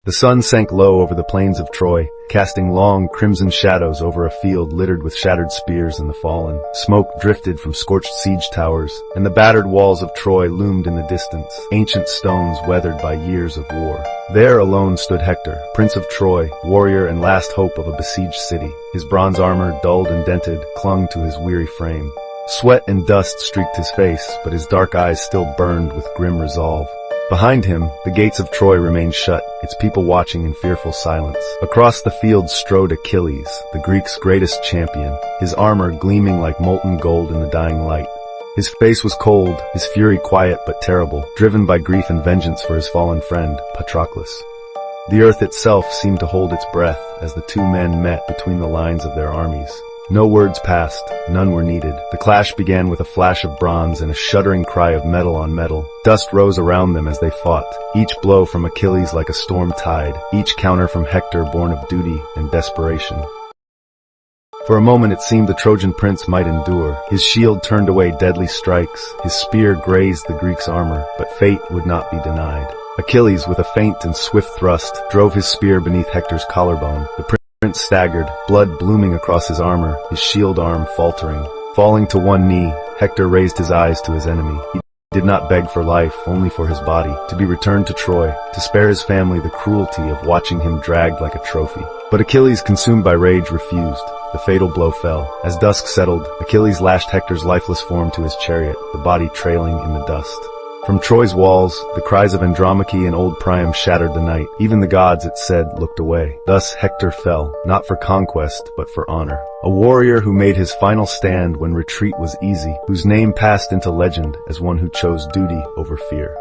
The sun sank low over the plains of Troy, casting long, crimson shadows over a field littered with shattered spears and the fallen. Smoke drifted from scorched siege towers, and the battered walls of Troy loomed in the distance, ancient stones weathered by years of war. There alone stood Hector, prince of Troy, warrior and last hope of a besieged city. His bronze armor, dulled and dented, clung to his weary frame. Sweat and dust streaked his face, but his dark eyes still burned with grim resolve. Behind him, the gates of Troy remained shut, its people watching in fearful silence. Across the field strode Achilles, the Greeks' greatest champion, his armor gleaming like molten gold in the dying light. His face was cold, his fury quiet but terrible, driven by grief and vengeance for his fallen friend, Patroclus. The earth itself seemed to hold its breath as the two men met between the lines of their armies. No words passed, none were needed. The clash began with a flash of bronze and a shuddering cry of metal on metal. Dust rose around them as they fought, each blow from Achilles like a storm tide, each counter from Hector born of duty and desperation. For a moment it seemed the Trojan prince might endure. His shield turned away deadly strikes, his spear grazed the Greek's armor, but fate would not be denied. Achilles, with a feint and swift thrust, drove his spear beneath Hector's collarbone. The prince staggered, blood blooming across his armor, his shield arm faltering. Falling to one knee, Hector raised his eyes to his enemy. He did not beg for life, only for his body, to be returned to Troy, to spare his family the cruelty of watching him dragged like a trophy. But Achilles, consumed by rage, refused. The fatal blow fell. As dusk settled, Achilles lashed Hector's lifeless form to his chariot, the body trailing in the dust. From Troy's walls, the cries of Andromache and old Priam shattered the night. Even the gods, it said, looked away. Thus Hector fell, not for conquest, but for honor. A warrior who made his final stand when retreat was easy, whose name passed into legend as one who chose duty over fear.